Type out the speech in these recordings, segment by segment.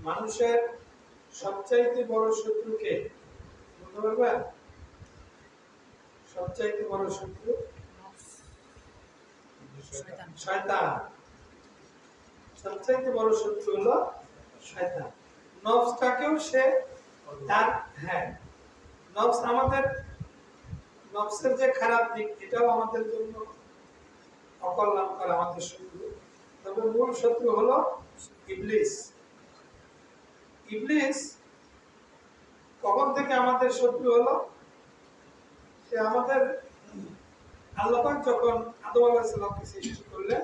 মানুষের সবচাইতে বড় শত্রুকে বলতে পারবেন? সবচাইতে বড় শত্রু শয়তান। সবচাইতে বড় শত্রু হলো শয়তান। নফসটাকেও সে তার নফস আমাদের নফসের যে খারাপ দিক এটাও আমাদের জন্য অকল্যাণকর, আমাদের শত্রু। তবে মূল শত্রু হলো ইবলিস। ইবলিস কখন থেকে আমাদের শত্রু হলো? সে আমাদের আল্লাহ পাক যখন আদম আলাইহিস সালামকে সৃষ্টি করলেন,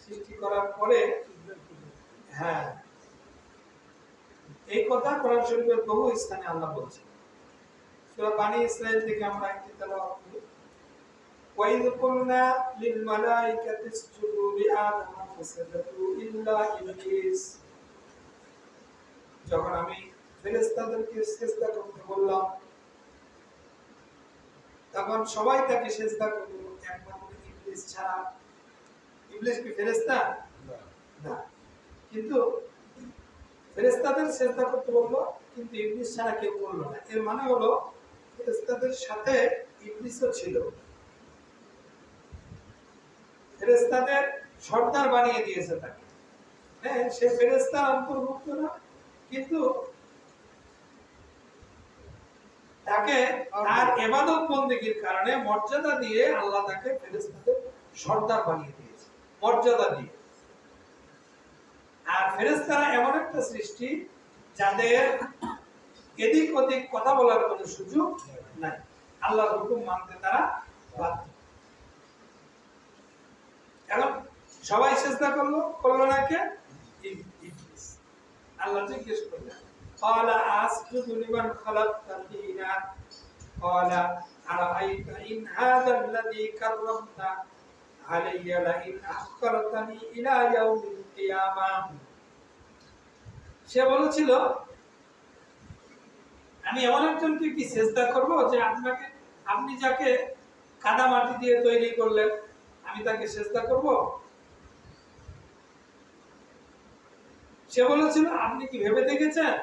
সৃষ্টি করার পরে এই কথা কোরআন শরীফের বহু স্থানে আল্লাহ বলছেন। সূরা বানী ইসরাঈল থেকে আমরা একটি তেলাওয়াত করি। ওয়াইদ কুলনা লিল মালাইকাতি ইসজুদু লিআদম ফাসাজাদু ইল্লা ইবলিস। যখন আমি ফেরেশতাদেরকে সিজদা করতে বললাম তখন সবাই তাকে সিজদা করল একমাত্র ইবলিস ছাড়া। ইবলিস কি ফেরেশতা? না। কিন্তু ফেরেশতাদের সিজদা করতে বলল, কিন্তু ইবলিস ছাড়া কেউ করল না। এর মানে হলো ফেরেশতাদের সাথে ইবলিসও ছিল। ফেরেশতাদের সর্দার বানিয়ে দিয়েছে তাকে। সে ফেরেশতার অন্তর্ভুক্ত না, কিন্তু তাকে তার ইবাদত বন্দেগীর কারণে মর্যাদা দিয়ে আল্লাহ তাকে ফেরেশতাদের সর্দার বানিয়ে দিয়েছে, মর্যাদা দিয়ে। আর ফেরেশতারা এমন একটা সৃষ্টি যাদের এদিক ওদিক কথা বলার কোনো সুযোগ নাই। আল্লাহর হুকুম মানতে তারা বাধ্য। এখন সবাই সিজদা করলো না কে? ইবলিস। আল্লাহ জিজ্ঞেস করলেন, قال أسجد لمن خلقت طينا قال أرأيت إن هذا الذي كرمت علي لئن أخرتني إلى يوم القيامة। সে বলেছিল, আমি এমন একজনকে কি সিজদা করব যে আপনি যাকে কাদা মাটি দিয়ে তৈরি করলেন আমি তাকে সিজদা করব? সে বলেছিল, আপনি কি ভেবে দেখেছেন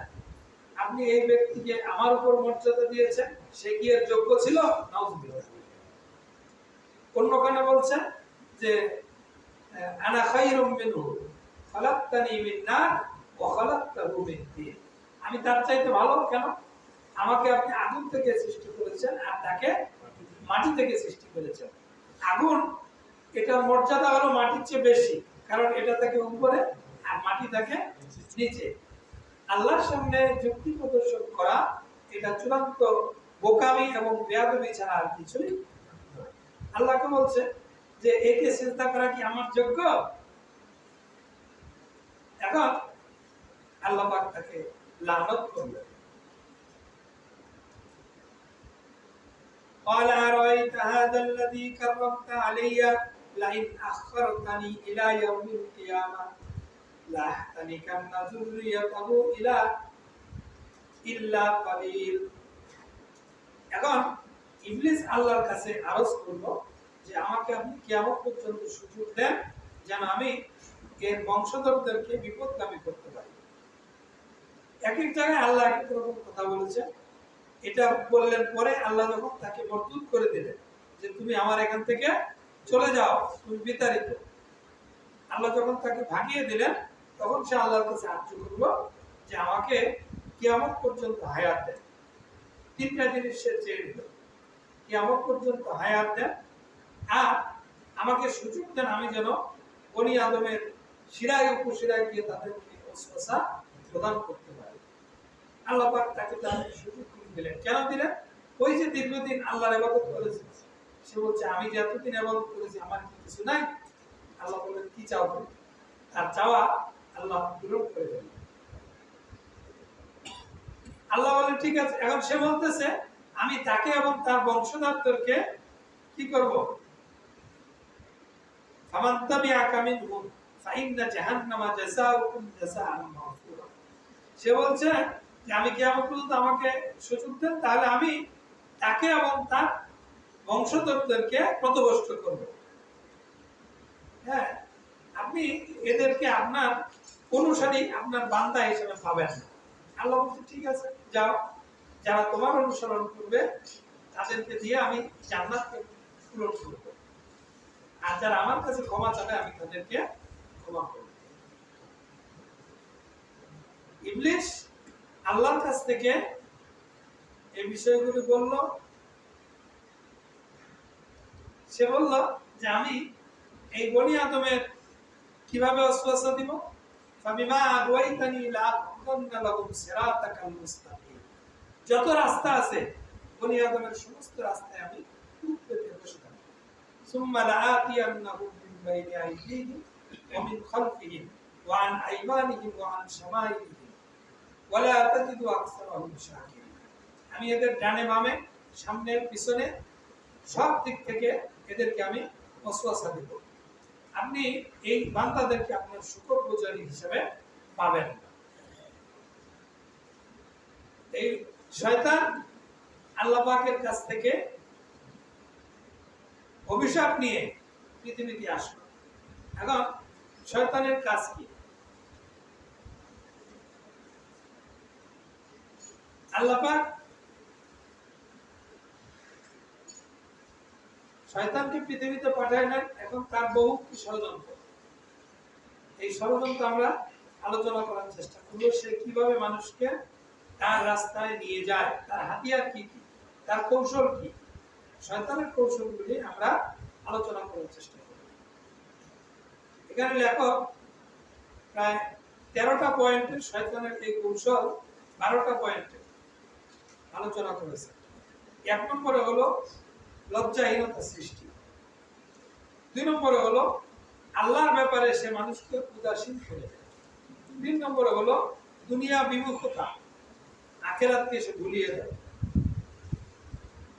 আপনি এই ব্যক্তিকে আমার উপর মর্যাদা দিয়েছেন, সে কি এর যোগ্য ছিল? নাউযুবিল্লাহ। অন্যখানে বলছে যে আনা খায়রুম মিনহু খালাকতানি মিন নার ওয়া খালাকতাহু মিন তিন। আমি তার চাইতে ভালো। কেন? আমাকে আপনি আগুন থেকে সৃষ্টি করেছেন আর তাকে মাটি থেকে সৃষ্টি করেছেন। আগুন এটার মর্যাদা হলো মাটির চেয়ে বেশি, কারণ এটা থাকে উপরে আর মাটি থাকে নিচে। আল্লাহর সামনে যুক্তি প্রদর্শন করা এটা চূড়ান্ত বোকামি এবং বেয়াদবি ছাড়া আর কিছুই নয়। আল্লাহকে বলছে যে একে সিজদা করা কি আমার যোগ্য? এখন আল্লাহ পাক তাকে লানত করলেন। قال أرأيت هذا الذي كرمت علي لئن أخرتني إلى يوم القيامة لأحتنكن ذريته إلا قليل। এখন ইবলিস আল্লাহর কাছে আরজ করলো যে আমাকে আপনি কিয়ামত পর্যন্ত সুযোগ দেন যেন আমি এর বংশধরদেরকে বিপদগামী করতে পারি। এক এক জায়গায় আল্লাহ এক এক রকম কথা বলেছে। এটা বললেন পরে আল্লাহ যখন তাকে মরদুদ করে দিলেন যে তুমি আমার এখান থেকে চলে যাও, তুমি বিতাড়িত। আল্লাহ যখন তাকে ভাগিয়ে দিলেন তখন সে আল্লাহর কাছে আর্য করলো যে আমাকে কিয়ামত পর্যন্ত হায়াত দেন। তিনটা জিনিস সে চেয়ে নিল, কিয়ামত পর্যন্ত হায়াত দেন আর আমাকে সুযোগ দেন আমি যেন বনি আদমের শিরায় উপশিরায় গিয়ে তাদেরকে ওসওয়াসা প্রদান করতে পারি। আল্লাহ পাক তাকে তার সুযোগ দিলেন। কেন দিলেন? ওই যে দীর্ঘদিন আল্লাহর ইবাদত করেছে, সে বলছে আমি যে এতদিন ইবাদত করেছি আমার কি কিছু নাই? আল্লাহ বলেন কি চাও তুমি? তার চাওয়া আল্লাহ পূরণ করে দেন। আল্লাহ বলেন ঠিক আছে। এখন সে বলতেছে আমি তাকে এবং তার বংশধরদেরকে কি করব? ফামান তাবিআকা মিনহুম ফাইন্না জাহান্নামা জাযাউকুম জাযাআন মাওফুরা। সে বলছে যে আমি কিয়ামত পর্যন্ত আমাকে সুযোগ দেন, তাহলে আমি তাকে এবং তার বংশধরদেরকে পথভ্রষ্ট করব। আপনি এদেরকে আপনার অনুসারী আপনার বান্দা হিসেবে পাবেন না। আল্লাহ বলছে ঠিক আছে যাও, যারা তোমার অনুসরণ করবে তাদেরকে দিয়ে আমি জান্নাতকে পূরণ করব, আর যারা আমার কাছে ক্ষমা চাবে আমি তাদেরকে ক্ষমা করব। ইবলিস আল্লাহর কাছ থেকে এই বিষয়গুলি বলল। সে বলল যে আমি এই বনি আদমের কিভাবে ওয়াসওয়াসা দিব, ফাবিমা আগওয়াইতানি লাআকুদান্না লাহুম সিরাতাকাল মুস্তাকিম। যত রাস্তা আছে বনি আদমের সমস্ত রাস্তায় আমি খুব পেতে বসে থাকব। সুম্মা লাআতিয়ান্নাহুম মিন বাইনি আইদিহিম ওয়া মিন খালফিহিম ওয়া আন আইমানিহিম ওয়া আন শামাইলিহিম ওয়া লা তাজিদু আকসারাহুম শাকিরিন। আমি এদের ডানে বামে সামনে পিছনে সব দিক থেকে এদেরকে আমি ওয়াসওয়াসা দেব। আপনি এই বান্দাদেরকে আপনার শুকরগুজারি হিসেবে পাবেন না। এই শয়তান আল্লাহ পাকের কাছ থেকে অভিশাপ নিয়ে পৃথিবীতে আসলো। এখন শয়তানের কাজ কি? আল্লাহ পাক শয়তানকে পৃথিবীতে পাঠাইলেন, এখন তার বহু ষড়যন্ত্র। এই ষড়যন্ত্র আমরা আলোচনা করার চেষ্টা করব। সে কিভাবে মানুষকে তার রাস্তায় নিয়ে যায়, তার হাতিয়ার কি কি, তার কৌশল কি, শয়তানের কৌশলগুলি আমরা আলোচনা করার চেষ্টা করব। এখানে লেখক প্রায় 13টা পয়েন্টে শয়তানের এই কৌশল 12টা পয়েন্টে আলোচনা করেছে। 1 নম্বরে হলো লজ্জাহীনতা সৃষ্টি, 2 নম্বরে হলো আল্লাহর ব্যাপারে সে মানুষকে উদাসীন করে দেয়, 3 নম্বরে হলো দুনিয়া বিমুখতা, আখিরাতকে সে ভুলিয়ে দেয়,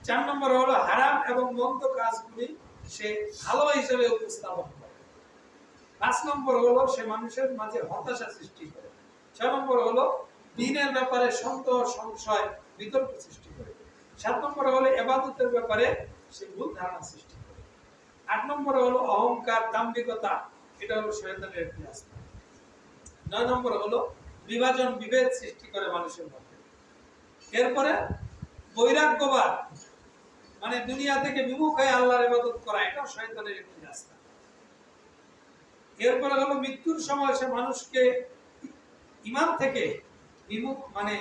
4 নম্বরে হলো হারাম এবং মন্দ কাজগুলি সে ভালো হিসেবে উপস্থাপন করে, 5 নম্বর হলো সে মানুষের মাঝে হতাশা সৃষ্টি করে, 6 নম্বর হলো দ্বীনের ব্যাপারে সন্দেহ সংশয় বিতর্ক সৃষ্টি করে, 7 নম্বরে হলো ইবাদতের ব্যাপারে সে ভুল ধারণা সৃষ্টি করে, 8 নম্বরে হলো অহংকার দাম্ভিকতা, এটা হলো শয়তানের একটি রাস্তা, 9 নম্বরে হলো বিভাজন বিভেদ সৃষ্টি করে মানুষের মধ্যে, এরপরে বৈরাগ্যবাদ মানে দুনিয়া থেকে বিমুখ হয়ে আল্লাহর ইবাদত করা, এটা শয়তানের একটি রাস্তা, এরপরে হলো মৃত্যুর সময় সে মানুষকে ঈমান থেকে বিমুখ মানে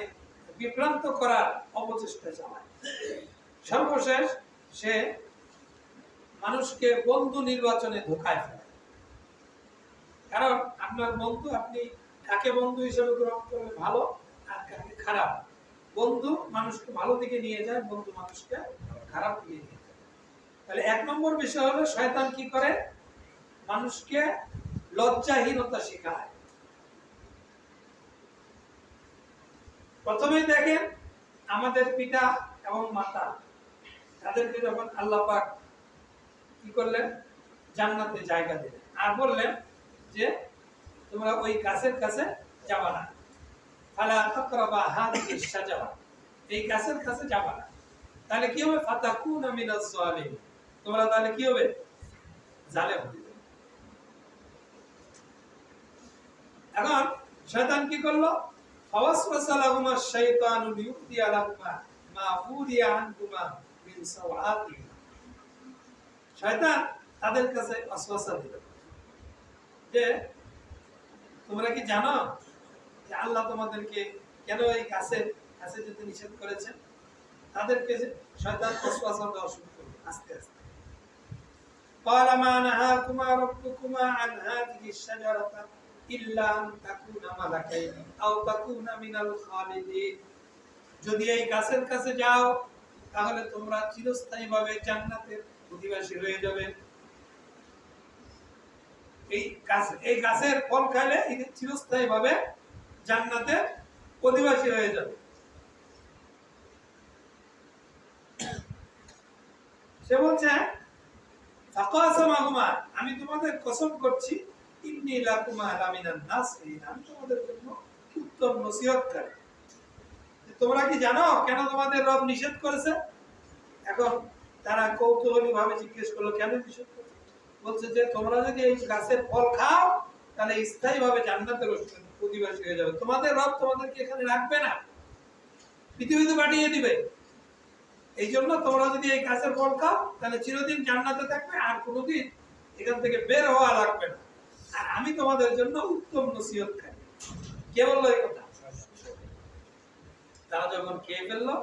বিভ্রান্ত করার অপচেষ্টা চালায়, সর্বশেষ সে মানুষকে বন্ধু নির্বাচনে ধোঁকায় ফেলে। কারণ আপনার বন্ধু, আপনি কাকে বন্ধু হিসেবে গ্রহণ করলে ভালো আর কাকে খারাপ। বন্ধু মানুষকে ভালো দিকে নিয়ে যায়, বন্ধু মানুষকে খারাপ দিকে নিয়ে যায়। তাহলে 1 নম্বর বিষয় হলো শয়তান কি করে, মানুষকে লজ্জাহীনতা শেখায়। প্রথমেই দেখেন আমাদের পিতা এবং মাতা, তাদেরকে যখন আল্লাহ পাক কি করলেন, জান্নাতে জায়গা দিলেন আর বললেন যে তোমরা ওই গাছের কাছে যাবা না, ফালা তাকরাবা হাযিহিশ শাজারা, এই গাছের কাছে যাবা না। তাহলে কি হবে, ফাতাকুনা মিনাজ জালিমিন, তোমরা তাহলে কি হবে, জালেম হবে। এখন শয়তান কি করলো, ফাওয়াসওয়াসা লাহুমা শাইতানু লিয়ুবদিয়া লাহুমা মা উরিয়া আনহুমা মিন সাওআতিহিমা, শয়তান তাদের কাছে ওয়াসওয়াসা দিল যে তোমরা কি জানো যে আল্লাহ তোমাদেরকে কেন এই গাছের কাছে যেতে নিষেধ করেছেন। তাদেরকে শয়তান ওয়াসওয়াসা দেওয়া শুরু করলো আস্তে আস্তে। ক্বালা মা নাহাকুমা রাব্বুকুমা আন হাযিহিশ শাজারাতা ইল্লা আন তাকুনা মালাকাইনি আও তাকুনা মিনাল খালিদিন, যদি এই গাছের কাছে যাও তাহলে তোমরা চিরস্থায়ীভাবে জান্নাতের অধিবাসী হয়ে যাবে। এই গাছের ফল খাইলে চিরস্থায়ীভাবে জান্নাতের অধিবাসী হয়ে যাবে। সে বলছে ফাকাসামাহুমা, আমি তোমাদের কসম করছি, ইন্নী লাকুমা লামিনান নাসিহিন, আমি তোমাদের জন্য উত্তম নসিহতকারী। তোমরা কি জানো কেন তোমাদের রব নিষেধ করেছে? এখন তারা কৌতূহলী ভাবে জিজ্ঞেস করলো কেন নিষেধ করেছে। বলছে যে তোমরা যদি এই গাছের ফল খাও তাহলে স্থায়ীভাবে জান্নাতের অধিবাসী হয়ে যাবে। তোমাদের রব তোমাদেরকে এখানে রাখবে না, পৃথিবীতে পাঠিয়ে দিবে। এই জন্য তোমরা যদি এই গাছের ফল খাও তাহলে চিরদিন জান্নাতে থাকবে, আর কোনোদিন এখান থেকে বের হওয়া লাগবে না। আর আমি তোমাদের জন্য উত্তম নসিহত খাই। কে বললো এই কথা? তারা যখন খেয়ে ফেললো,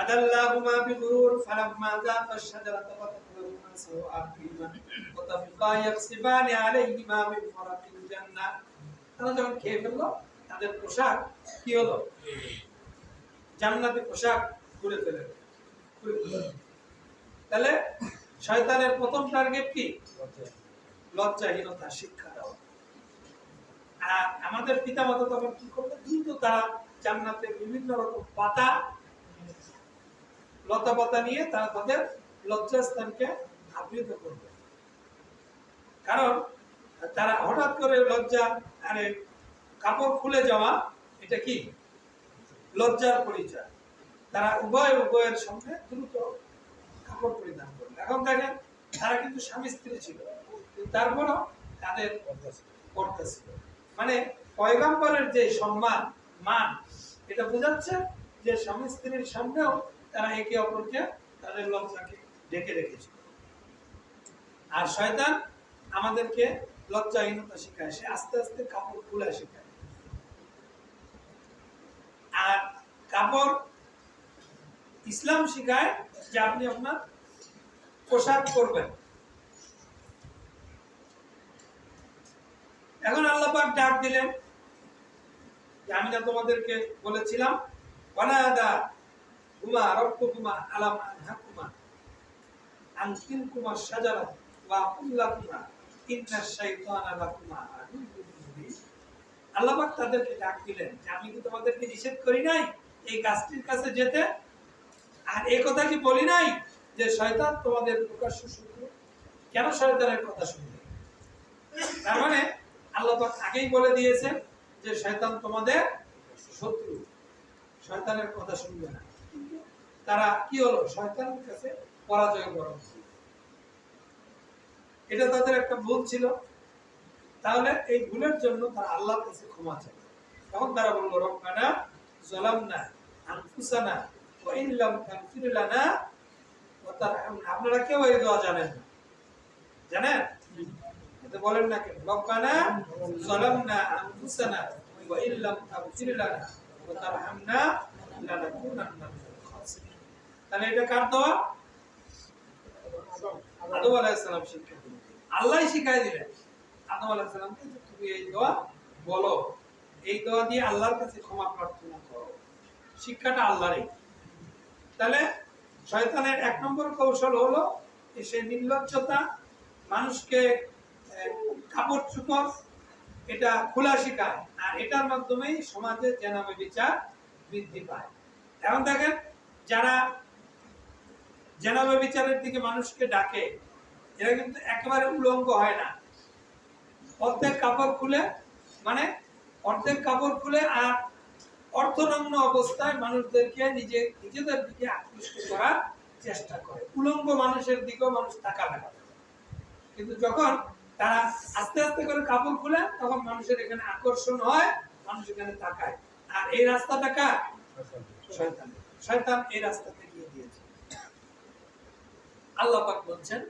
আদাল্লাহুমা বিগুরুর ফালাম্মা যাকা আশ-শাজারাতা ফাতাকুলুমা সাওআতিহিমা ওয়া তাফিকা ইয়াকসিবানি আলাইহিমা মিন ফারাকিল জান্নাহ। তারা যখন খেয়ে ফেললো, তাদের পোশাক কি হলো? জান্নাতি পোশাক খুলে ফেলে। তাহলে শয়তানের প্রথম টার্গেট কি? লজ্জাহীনতা শিক্ষা দেওয়া। আর আমাদের পিতামাতা তখন কি করবে? দ্রুত তারা জান্নাতের বিভিন্ন রকম পাতা, লতা পাতা নিয়ে তারা তাদের লজ্জাস্থানকে আবৃত করবে। কারণ তারা হঠাৎ করে লজ্জা, আরে কাপড় খুলে যাওয়া, এটা কি? লজ্জার পরিচয়। তারা উভয়ের সঙ্গে দ্রুত কাপড় পরিধান করবে। এখন দেখেন, তারা কিন্তু স্বামী স্ত্রী ছিল, তারপরও তাদের পর্দা ছিল। মানে পয়গম্বরের যে সম্মান মান, এটা বোঝাচ্ছে যে স্বামী স্ত্রীর সামনেও তারা একে অপরকে তাদের লজ্জাকে ঢেকে রেখেছিল। আর শয়তান আমাদেরকে লজ্জাহীনতা শেখায়, সে আস্তে আস্তে কাপড় খুলে শেখায়। আর কাপড় ইসলাম শিখায় যে আপনি আপনার পোশাক করবেন। এখন আল্লাহ পাক ডাক দিলেন যে আমি না তোমাদেরকে বলেছিলাম, ওয়ানাদা হুমা রাব্বুকুমা আলাম আনহাকুমা আন তিলকুমা শাজারা ওয়া কুল্লাকুমা ইন্নাশ শাইতানা লাকুমা আদুউউম মুবিন। আল্লাহ পাক তাদেরকে ডাক দিলেন যে আমি কি তোমাদেরকে নিষেধ করি নাই এই গাছটির কাছে যেতে? আর এই কথা কি বলি নাই যে শয়তান তোমাদের প্রকাশ্য শত্রু? কেন শয়তানের কথা শুনবে? তার মানে আল্লাহ পাক আগেই বলে দিয়েছেন যে শয়তান তোমাদের শত্রু, শয়তানের কথা শুনবে না। তারা কি হলো? শয়তানের কাছে পরাজয় বরণ করল। এটা তাদের একটা ভুল ছিল। তাহলে এই ভুলের জন্য তারা আল্লাহর কাছে ক্ষমা চায়। তখন তারা বলল, রব্বানা যালামনা আনফুসানা ওয়া ইন লাম তাগফির লানা ওয়া তারহামনা। আপনারা কেউ এই দোয়া জানেন না? জানেন? এটা বলেন না কেন? রব্বানা যালামনা আনফুসানা ওয়া ইন লাম তাগফির লানা ওয়া তারহামনা লানাকুনান্না মিনাল খাসিরিন। তাহলে এটা কার দোয়া? আদম আলাইহিস সালাম শিক্ষা দিলেন, আল্লাহই শিখাই দিলেন আদম আলাইহিস সালামকে, তুমি এই দোয়া বলো, এই দোয়া দিয়ে আল্লাহর কাছে ক্ষমা প্রার্থনা করো। শিক্ষাটা আল্লাহরই। তাহলে শয়তানের এক নম্বর কৌশল হলো সে নির্লজ্জতা, মানুষকে কাপড় চোপড় এটা খোলা শেখায়, আর এটার মাধ্যমেই সমাজে জেনাবে বিচার বৃদ্ধি পায়। এখন দেখেন, যারা জেনাবে বিচারের দিকে মানুষকে ডাকে, এরা কিন্তু একেবারে উলঙ্গ হয় না। অর্ধেক কাপড় খুলে, মানে অর্ধেক কাপড় খুলে আর অর্থনগ্ন অবস্থায় মানুষদেরকে নিজেদের দিকে আকৃষ্ট করার চেষ্টা করে। উলঙ্গ মানুষের দিকেও মানুষ তাকাবে না। কিন্তু যখন তারা আস্তে আস্তে করে কাপড় খুলে, তখন মানুষের এখানে আকর্ষণ হয়, মানুষ এখানে তাকায়। আর এই রাস্তাটা কার? শয়তান। শয়তান এই রাস্তাতে গিয়ে দিয়েছে। আল্লাহ পাক বলছেন,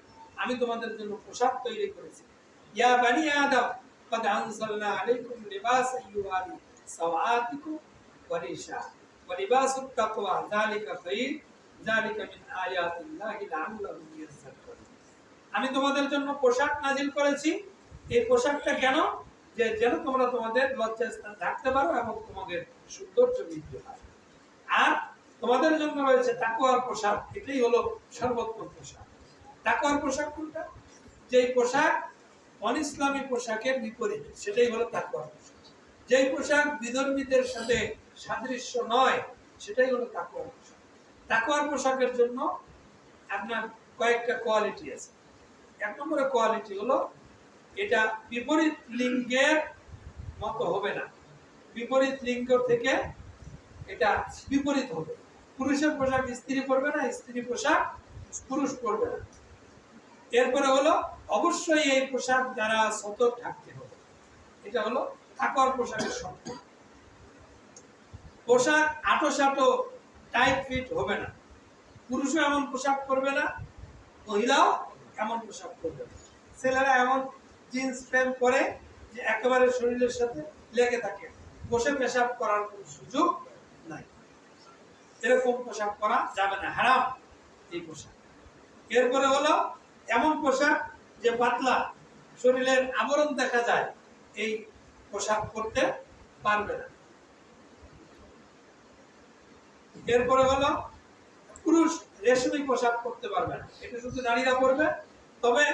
আমি তোমাদের জন্য পোশাক তৈরি করেছি। ইয়া বানি আদম قد أنزلنا عليكم لباسا يواري سوآتكم وريشا ولباس التقوى ذلك خير ذلك من آيات الله لعلهم يذكرون। আমি তোমাদের জন্য পোশাক নাজিল করেছি। এই পোশাকটা কেন? যে যেন তোমরা তোমাদের লজ্জাস্থান ঢাকতে পারো এবং তোমাদের সৌন্দর্য বৃদ্ধি হয়। আর তোমাদের জন্য রয়েছে তাকওয়ার পোশাক। এটাই হলো সর্বোত্তম পোশাক। তাকওয়ার পোশাক কোনটা? যেই পোশাক অনিসলামী পোশাকের বিপরীত, সেটাই হলো তাকওয়ার পোশাক। যেই পোশাক বিধর্মীদের সাথে সাদৃশ্য নয়, সেটাই হলো তাকওয়ার পোশাক। তাকওয়ার পোশাকের জন্য আপনার কয়েকটা কোয়ালিটি আছে। এক নম্বরের কোয়ালিটি হলো এটা বিপরীত লিঙ্গের মতো হবে না। বিপরীত লিঙ্গ থেকে এটা বিপরীত হবে। পুরুষের পোশাক স্ত্রী পরবে না, স্ত্রী পোশাক পুরুষ পরবে না। এরপরে হলো অবশ্যই এই পোশাক দ্বারা সতর্ক থাকতে হবে। এটা হলো তাকওয়ার পোশাকের শর্ত। পোশাক আঁটো টাইট ফিট হবে না, পুরুষও এমন পোশাক পরবে না, মহিলাও এমন পোশাক পরবে না। ছেলেরা এমন জিন্স প্যান্ট পরে যে একেবারে শরীরের সাথে লেগে থাকে, বসে পেশাব করার কোনো সুযোগ নাই, এরকম পোশাক পরা যাবে না, হারাম এই পোশাক। এরপরে হলো এমন পোশাক যে পাতলা, শরীরের আবরণ দেখা যায়, এই পোশাক পরতে পারবে না। এরপরে হলো পুরুষ রেশমি পোশাক পরতে পারবে না, এটা শুধু নারীরা পরবে, তবে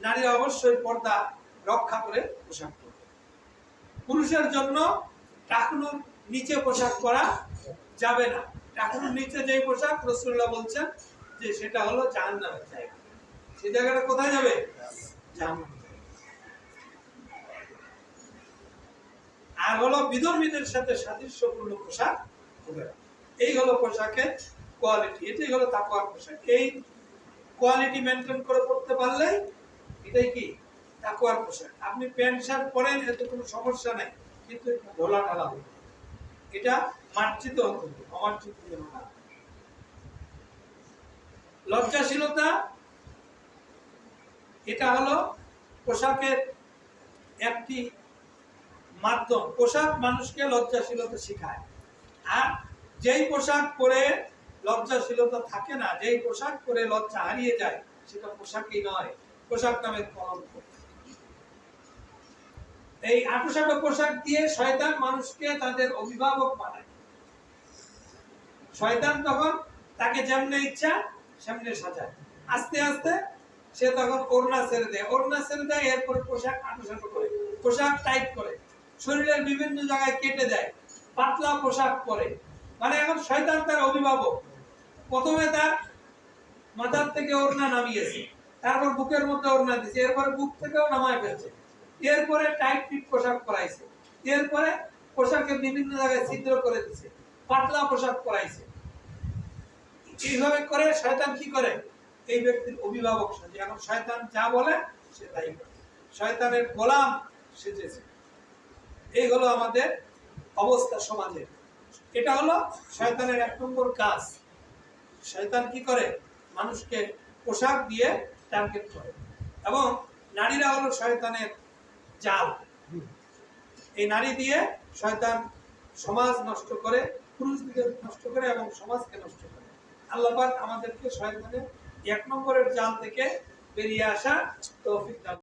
নারীরা অবশ্যই পর্দা রক্ষা করে পোশাক পরবে। পুরুষের জন্য টাকনুর নিচে পোশাক পরা যাবে না। টাকনুর নিচে যে পোশাক, রাসূলুল্লাহ বলছেন যে সেটা হলো জাহান্নামের জায়গা। সেই জায়গাটা কোথায় যাবে? জাহান্নামে। আর হলো বিধর্মীদের সাথে সাদৃশ্যপূর্ণ পোশাক হবে না। এই হলো পোশাকের কোয়ালিটি, এটাই হলো তাকওয়ার পোশাক। এই কোয়ালিটি মেনটেন করে পড়তে পারলে এটাই কি তাকওয়ার পোশাক। আপনি প্যান্ট শার্ট পরেন, এতে কোনো সমস্যা নাই, কিন্তু ঢোলা ঢালা হবে, এটা মার্জিত হতে হবে, অমার্জিত যেন না। লজ্জাশীলতা, এটা হলো পোশাকের একটি মাধ্যম। পোশাক মানুষকে লজ্জাশীলতা শেখায়। আর যেই পোশাক পরে লজ্জাশীলতা থাকে না, যেই পোশাক পরে লজ্জা হারিয়ে যায়, সেটা পোশাকই নয়, পোশাক নামের কলঙ্ক। এই আঁটো পোশাক দিয়ে শয়তান মানুষকে তাদের অভিভাবক বানায়। শয়তান তখন তাকে যেমনে ইচ্ছা সেমনে সাজায়। আস্তে আস্তে সে তখন ওড়না ছেড়ে দেয়, এরপরে পোশাক আঁটো করে, পোশাক টাইট করে, শরীরের বিভিন্ন জায়গায় কেটে দেয়, পাতলা পোশাক পরে। মানে এখন শয়তান তার অভিভাবক। প্রথমে তার মাথার থেকে ওড়না নামিয়েছে, তারপর বুকের মধ্যে ওড়না দিয়েছে, এরপরে বুক থেকেও নামায় ফেলছে, এরপরে টাইট ফিট পোশাক পরাইছে, এরপরে পোশাকে বিভিন্ন জায়গায় ছিদ্র করে দিছে, পাতলা পোশাক পরাইছে। এইভাবে করে শয়তান কি করে? এই ব্যক্তির অভিভাবক সাজে। এখন শয়তান যা বলে সে তাই করে, শয়তানের গোলাম সেজেছে। এই হলো আমাদের অবস্থা সমাজের। এটা হলো শয়তানের 1 নম্বর কাজ। শয়তান কি করে? মানুষকে পোশাক দিয়ে টার্গেট করে। এবং নারীরা হলো শয়তানের জাল। এই নারী দিয়ে শয়তান সমাজ নষ্ট করে, পুরুষদের নষ্ট করে এবং সমাজকে নষ্ট করে। আল্লাহ পাক আমাদেরকে শয়তানের 1 নম্বরের জাল থেকে বেরিয়ে আসা তৌফিক দান।